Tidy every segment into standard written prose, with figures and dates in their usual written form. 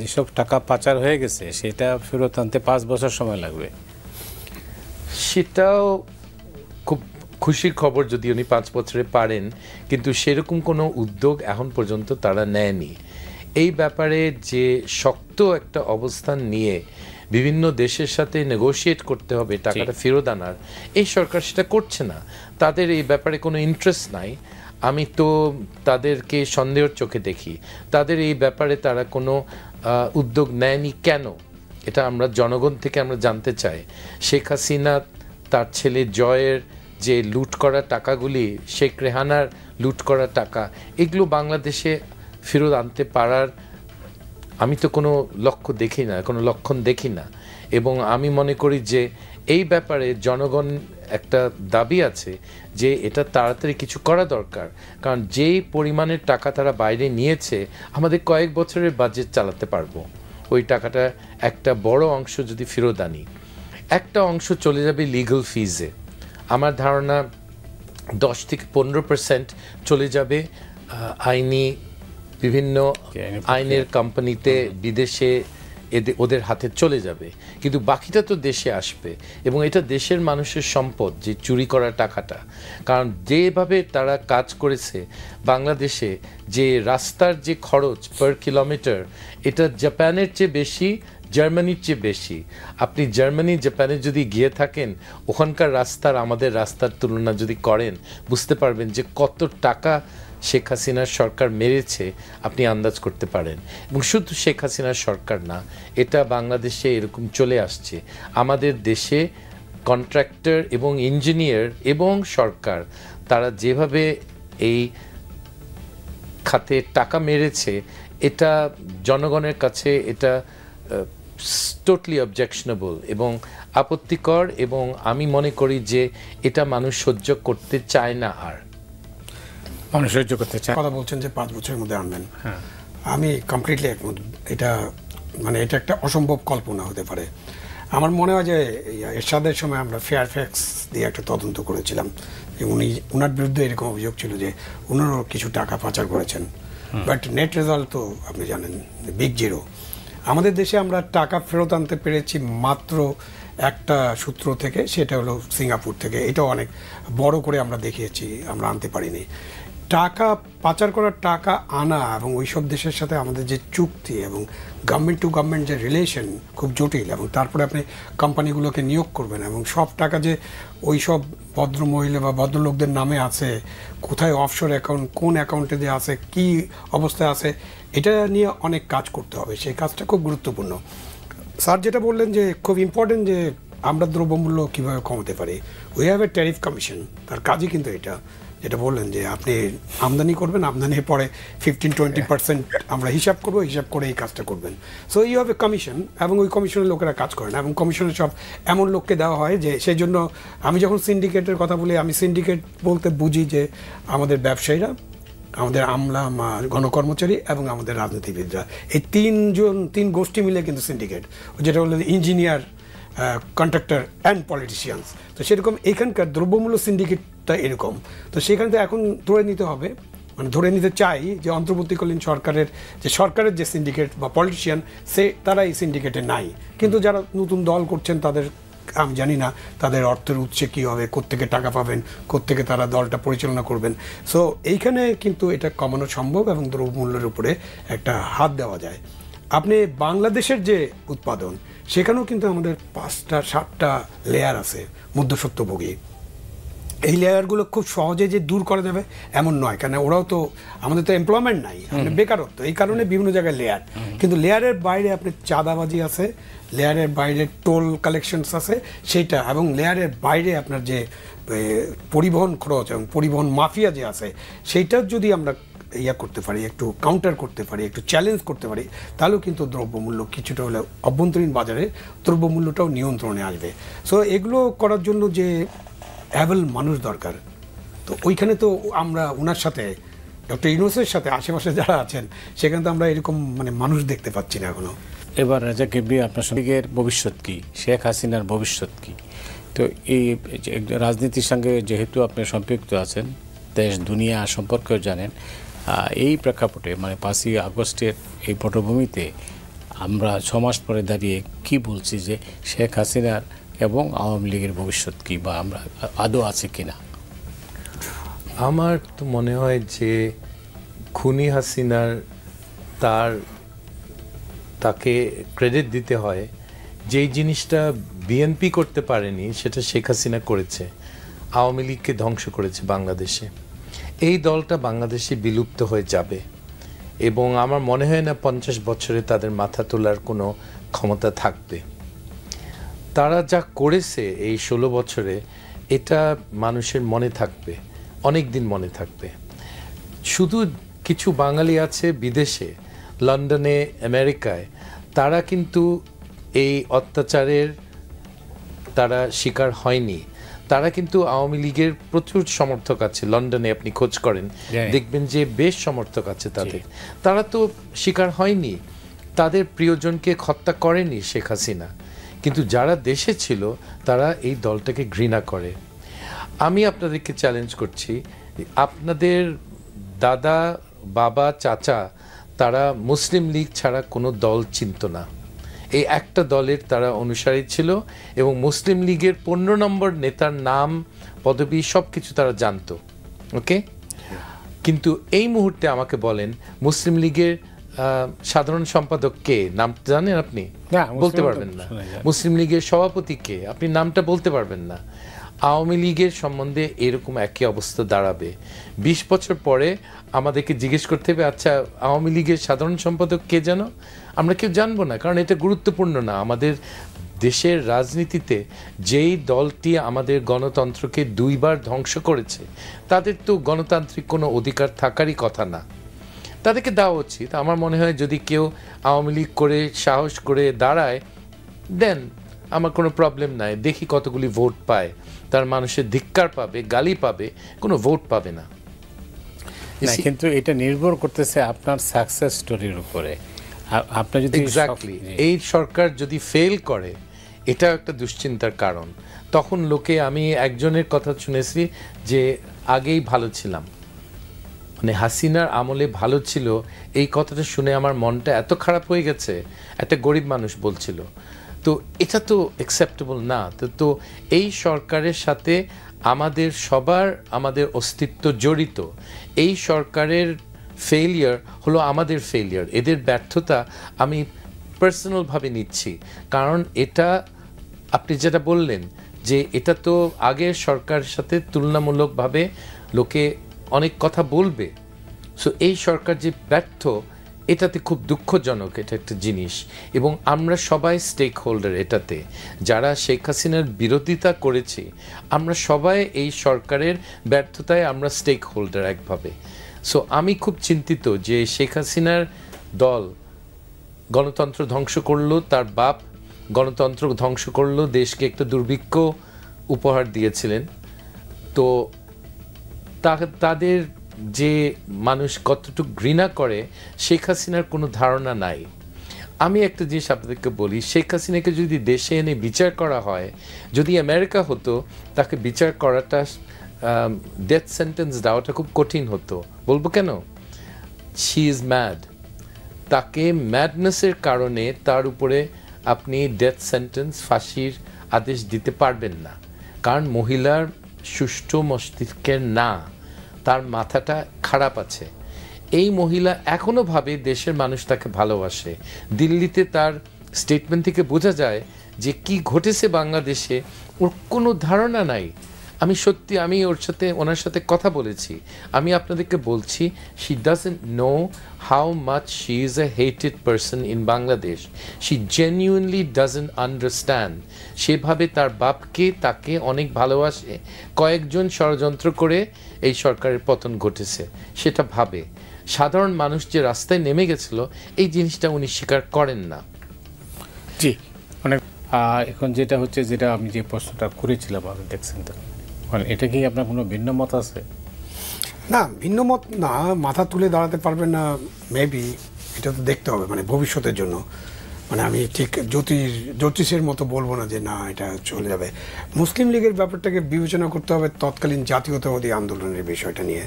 যেসব টাকা পাচার হয়ে গেছে সেটা ফেরত আনতে 5 বছর সময় লাগবে। সেটাও খুব খুশির খবর যদি উনি 5 বছরে পারেন, কিন্তু সেরকম কোনো উদ্যোগ এখন পর্যন্ত তারা নেয়নি। এই ব্যাপারে যে শক্ত একটা অবস্থান নিয়ে বিভিন্ন দেশের সাথে নেগোশিয়েট করতে হবে টাকাটা ফেরত আনার, এই সরকার সেটা করছে না। তাদের এই ব্যাপারে কোনো ইন্টারেস্ট নাই। আমি তো তাদেরকে সন্দেহের চোখে দেখি। তাদের এই ব্যাপারে তারা কোনো উদ্যোগ নেয়নি কেন, এটা আমরা জনগণ থেকে আমরা জানতে চাই। শেখ হাসিনা তার ছেলে জয়ের যে লুট করা টাকাগুলি, শেখ রেহানার লুট করা টাকা, এগুলো বাংলাদেশে ফেরত আনতে পারার আমি তো কোনো লক্ষ্য দেখি না, কোনো লক্ষণ দেখি না। এবং আমি মনে করি যে এই ব্যাপারে জনগণ একটা দাবি আছে যে এটা তাড়াতাড়ি কিছু করা দরকার। কারণ যেই পরিমাণের টাকা তারা বাইরে নিয়েছে, আমাদের কয়েক বছরের বাজেট চালাতে পারবো। ওই টাকাটা একটা বড় অংশ যদি ফেরত আনি, একটা অংশ চলে যাবে লিগ্যাল ফিজে। আমার ধারণা 10 থেকে 15% চলে যাবে আইনি বিভিন্ন আইনের কোম্পানিতে, বিদেশে ওদের হাতে চলে যাবে। কিন্তু বাকিটা তো দেশে আসবে, এবং এটা দেশের মানুষের সম্পদ, যে চুরি করা টাকাটা। কারণ যেভাবে তারা কাজ করেছে বাংলাদেশে, যে রাস্তার যে খরচ পার কিলোমিটার, এটা জাপানের চেয়ে বেশি, জার্মানির চেয়ে বেশি। আপনি জার্মানি, জাপানে যদি গিয়ে থাকেন, ওখানকার রাস্তার আমাদের রাস্তার তুলনা যদি করেন, বুঝতে পারবেন যে কত টাকা শেখ হাসিনার সরকার মেরেছে, আপনি আন্দাজ করতে পারেন। এবং শুধু শেখ হাসিনার সরকার না, এটা বাংলাদেশে এরকম চলে আসছে। আমাদের দেশে কন্ট্রাক্টর এবং ইঞ্জিনিয়ার এবং সরকার, তারা যেভাবে এই খাতে টাকা মেরেছে, এটা জনগণের কাছে এটা টোটালি অবজেকশনেবল এবং আপত্তিকর। এবং আমি মনে করি যে এটা মানুষ সহ্য করতে চায় না। আর মানুষ সহ্য করতে চায়। কথা বলছেন যে 5 বছরের মধ্যে আনবেন, আমি কমপ্লিটলি একমত। এটা মানে এটা একটা অসম্ভব কল্পনা হতে পারে। আমার মনে হয় যে এরশাদের সময় আমরা ফেয়ারফ্যাক্স দিয়ে একটা তদন্ত করেছিলাম, উনার বিরুদ্ধে এরকম অভিযোগ ছিল যে উনারও কিছু টাকা পাচার করেছেন, বাট নেট রেজাল্ট তো আপনি জানেন বিগ জিরো। আমাদের দেশে আমরা টাকা ফেরত আনতে পেরেছি মাত্র একটা সূত্র থেকে, সেটা হলো সিঙ্গাপুর থেকে। এটাও অনেক বড় করে আমরা দেখিয়েছি, আমরা আনতে পারিনি। টাকা পাচার করার টাকা আনা এবং ওই সব দেশের সাথে আমাদের যে চুক্তি এবং গভর্নমেন্ট টু গভর্নমেন্ট যে রিলেশন খুব জটিল। এবং তারপরে আপনি কোম্পানিগুলোকে নিয়োগ করবেন, এবং সব টাকা যে ওই সব ভদ্রমহিলা বা ভদ্রলোকদের নামে আছে, কোথায় অফশোর অ্যাকাউন্ট, কোন অ্যাকাউন্টে যে আছে, কি অবস্থায় আছে, এটা নিয়ে অনেক কাজ করতে হবে। সেই কাজটা খুব গুরুত্বপূর্ণ। স্যার যেটা বললেন যে খুব ইম্পর্টেন্ট, যে আমরা দ্রব্যমূল্য কীভাবে কমাতে পারি। We have a tariff commission, তার কাজই কিন্তু এটা, যেটা বললেন যে আপনি আমদানি করবেন, আমদানির পরে 15-20% আমরা হিসাব করবো, হিসাব করে এই কাজটা করবেন। So you have a commission, এবং ওই কমিশনের লোকেরা কাজ করেন, এবং কমিশনের সব এমন লোককে দেওয়া হয় যে, সেই জন্য আমি যখন সিন্ডিকেটের কথা বলি, আমি সিন্ডিকেট বলতে বুঝি যে আমাদের ব্যবসায়ীরা, আমাদের আমলা, গণকর্মচারী এবং আমাদের রাজনীতিবিদরা, এই তিন গোষ্ঠী মিলে কিন্তু সিন্ডিকেট, যেটা হলো ইঞ্জিনিয়ার, কন্ট্রাক্টর অ্যান্ড পলিটিশিয়ানস। তো সেরকম এখানকার দ্রব্যমূল্য সিন্ডিকেটটা এরকম। তো সেখান থেকে এখন ধরে নিতে হবে, মানে ধরে নিতে চাই যে অন্তর্বর্তীকালীন সরকারের যে সিন্ডিকেট বা পলিটিশিয়ান, তারা এই সিন্ডিকেটে নাই। কিন্তু যারা নতুন দল করছেন, তাদের আমি জানি না তাদের অর্থের উৎসে কী হবে, কোত্থেকে টাকা পাবেন, কোত্থেকে তারা দলটা পরিচালনা করবেন। সো এইখানে কিন্তু এটা কমানো সম্ভব, এবং দ্রব্যমূল্যের উপরে একটা হাত দেওয়া যায়। আপনি বাংলাদেশের যে উৎপাদন, সেখানেও কিন্তু আমাদের 5টা-7টা লেয়ার আছে মধ্যস্বত্বভোগী। এই লেয়ারগুলো খুব সহজে যে দূর করা যাবে এমন নয়, কারণ ওরাও তো, আমাদের তো এমপ্লয়মেন্ট নাই, আমাদের বেকারত্ব, এই কারণে বিভিন্ন জায়গায় লেয়ার। কিন্তু লেয়ারের বাইরে আপনি চাঁদাবাজি আছে, লেয়ারের বাইরে টোল কালেকশনস আছে সেইটা, এবং লেয়ারের বাইরে আপনার যে পরিবহন খরচ এবং পরিবহন মাফিয়া যে আছে, সেইটার যদি আমরা করতে পারি, একটু কাউন্টার করতে পারি, একটু চ্যালেঞ্জ করতে পারি, তাহলেও কিন্তু দ্রব্যমূল্য কিছুটা হলে অভ্যন্তরীণ বাজারে দ্রব্যমূল্যটাও নিয়ন্ত্রণে আসবে। সো এগুলো করার জন্য যে অ্যাভেল মানুষ দরকার, তো ওইখানে তো আমরা ওনার সাথে, ডক্টর ইউনূসের সাথে আশেপাশে যারা আছেন, সেখানে তো আমরা এরকম মানে মানুষ দেখতে পাচ্ছি না এখনো। এবার রাজা কেবি, আপনার সঙ্গে ভবিষ্যৎ কি, শেখ হাসিনার ভবিষ্যৎ কি? তো এই রাজনীতির সঙ্গে যেহেতু আপনি সম্পৃক্ত আছেন, দেশ দুনিয়া সম্পর্কেও জানেন, এই প্রেক্ষাপটে মানে 5ই আগস্টের এই পটভূমিতে আমরা 6 মাস পরে দাঁড়িয়ে কি বলছি যে শেখ হাসিনার এবং আওয়ামী লীগের ভবিষ্যৎ কি, বা আমরা আদৌ আছে কিনা? আমার তো মনে হয় যে খুনি হাসিনার তাকে ক্রেডিট দিতে হয়। যেই জিনিসটা বিএনপি করতে পারেনি সেটা শেখ হাসিনা করেছে, আওয়ামী লীগকে ধ্বংস করেছে বাংলাদেশে। এই দলটা বাংলাদেশে বিলুপ্ত হয়ে যাবে এবং আমার মনে হয় না 50 বছরে তাদের মাথা তোলার কোনো ক্ষমতা থাকবে। তারা যা করেছে এই 16 বছরে, এটা মানুষের মনে থাকবে, অনেক দিন মনে থাকবে। শুধু কিছু বাঙালি আছে বিদেশে, লন্ডনে, আমেরিকায়, তারা কিন্তু এই অত্যাচারের তারা শিকার হয়নি। তারা কিন্তু আওয়ামী লীগের প্রচুর সমর্থক আছে, লন্ডনে আপনি খোঁজ করেন দেখবেন যে বেশ সমর্থক আছে তাদের। তারা তো শিকার হয়নি, তাদের প্রিয়জনকে হত্যা করেনি শেখ হাসিনা, কিন্তু যারা দেশে ছিল তারা এই দলটাকে ঘৃণা করে। আমি আপনাদেরকে চ্যালেঞ্জ করছি, আপনাদের দাদা, বাবা, চাচা তারা মুসলিম লীগ ছাড়া কোনো দল চিনত না। এই একটা দলের তারা অনুসারী ছিল এবং মুসলিম লীগের 15 নম্বর নেতার নাম, পদবি সব কিছু তারা জানতো। ওকে, কিন্তু এই মুহূর্তে আমাকে বলেন মুসলিম লীগের সাধারণ সম্পাদক কে, নাম জানেন আপনি? বলতে পারবেন না। মুসলিম লীগের সভাপতি কে, আপনি নামটা বলতে পারবেন না। আওয়ামী লীগের সম্বন্ধে এরকম একই অবস্থা দাঁড়াবে। 20 বছর পরে আমাদেরকে জিজ্ঞেস করতে হবে, আচ্ছা আওয়ামী লীগের সাধারণ সম্পাদক কে জানো? আমরা কেউ জানবো না, কারণ এটা গুরুত্বপূর্ণ না। আমাদের দেশের রাজনীতিতে যেই দলটি আমাদের গণতন্ত্রকে 2 বার ধ্বংস করেছে, তাদের তো গণতান্ত্রিক কোনো অধিকার থাকারই কথা না। তাদেরকে দেওয়া উচিত। আমার মনে হয় যদি কেউ আওয়ামী লীগ করে সাহস করে দাঁড়ায়, দেন, আমার কোনো প্রবলেম নাই। দেখি কতগুলি ভোট পায়, তার মানুষের ধিক্কার পাবে, গালি পাবে, কোনো ভোট পাবে না। কিন্তু এটা নির্ভর করতেছে আপনার সাকসেস স্টোরির উপরে। আপনার যদি এক্স্যাক্টলি এই সরকার যদি ফেল করে, এটা একটা দুশ্চিন্তার কারণ। তখন লোকে, আমি একজনের কথা শুনেছি যে আগেই ভালো ছিলাম, মানে হাসিনার আমলে ভালো ছিল, এই কথাটা শুনে আমার মনটা এত খারাপ হয়ে গেছে। একটা গরিব মানুষ বলছিল। তো এটা তো অ্যাকসেপ্টেবল না। তো এই সরকারের সাথে আমাদের সবার আমাদের অস্তিত্ব জড়িত। এই সরকারের ফেলিয়ার হলো আমাদের ফেলিয়ার। এদের ব্যর্থতা আমি পার্সোনালভাবে নিচ্ছি, কারণ এটা আপনি যেটা বললেন যে এটা তো আগের সরকারের সাথে তুলনামূলকভাবে লোকে অনেক কথা বলবে। সো এই সরকার যে ব্যর্থ, এটাতে খুব দুঃখজনক, এটা একটা জিনিস। এবং আমরা সবাই স্টেক হোল্ডার এটাতে। যারা শেখ হাসিনার বিরোধিতা করেছি, আমরা সবাই এই সরকারের ব্যর্থতায় আমরা স্টেক হোল্ডার একভাবে। সো আমি খুব চিন্তিত যে শেখ হাসিনার দল গণতন্ত্র ধ্বংস করলো, তার বাপ গণতন্ত্র ধ্বংস করলো, দেশকে একটা দুর্ভিক্ষ উপহার দিয়েছিলেন। তো তাদের যে মানুষ কতটুকু ঘৃণা করে শেখ হাসিনার কোনো ধারণা নাই। আমি একটা জিনিস আপনাদেরকে বলি, শেখ হাসিনাকে যদি দেশে এনে বিচার করা হয়, যদি আমেরিকা হতো, তাকে বিচার করাটা, ডেথ সেন্টেন্স দেওয়াটা খুব কঠিন হতো। বলবো কেন? She is mad. তাকে ম্যাডনেসের কারণে তার উপরে আপনি ডেথ সেন্টেন্স, ফাঁসির আদেশ দিতে পারবেন না, কারণ মহিলার সুষ্ঠু মস্তিষ্কের না, তার মাথাটা খারাপ আছে। এই মহিলা এখনো ভাবে দেশের মানুষ তাকে ভালোবাসে। দিল্লিতে তার স্টেটমেন্ট থেকে বোঝা যায় যে কি ঘটেছে বাংলাদেশে ওর কোনো ধারণা নাই। আমি ওনার সাথে কথা বলেছি। আমি আপনাদেরকে বলছি, she doesn't know how much she is a hated person in Bangladesh. She genuinely doesn't understand. সেভাবে তার বাপকে, তাকে অনেক ভালোবাসে। কয়েকজন ষড়যন্ত্র করে এই সরকারের পতন ঘটেছে, সেটা ভাবে। সাধারণ মানুষ যে রাস্তায় নেমে গেছিল, এই জিনিসটা উনি স্বীকার করেন না। জি, অনেক। এখন যেটা হচ্ছে, যেটা আমি যে প্রশ্নটা করেছিলাম, আপনি দেখছেন তো, মানে এটা কি আপনার কোনো ভিন্ন মত আছে? না, ভিন্ন মত না, মাথা তুলে দাঁড়াতে পারবেন না মেবি, এটা তো দেখতে হবে মানে ভবিষ্যতের জন্য। মানে আমি ঠিক জ্যোতিষের মতো বলবো না যে না এটা চলে যাবে। মুসলিম লীগের ব্যাপারটাকে বিবেচনা করতে হবে তৎকালীন জাতীয়তাবাদী আন্দোলনের বিষয়টা নিয়ে,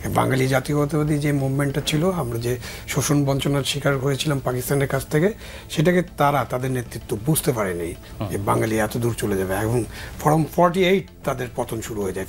বাঙালি জাতীয়তাবাদী যে মুভমেন্টটা ছিল, আমরা যে শোষণ বঞ্চনার শিকার হয়েছিলাম পাকিস্তানের কাছ থেকে, সেটাকে তাদের নেতৃত্ব বুঝতে পারেনি যে বাঙালি এত দূর চলে যাবে, এবং ফ্রম 48 তাদের পতন শুরু হয়ে যায়।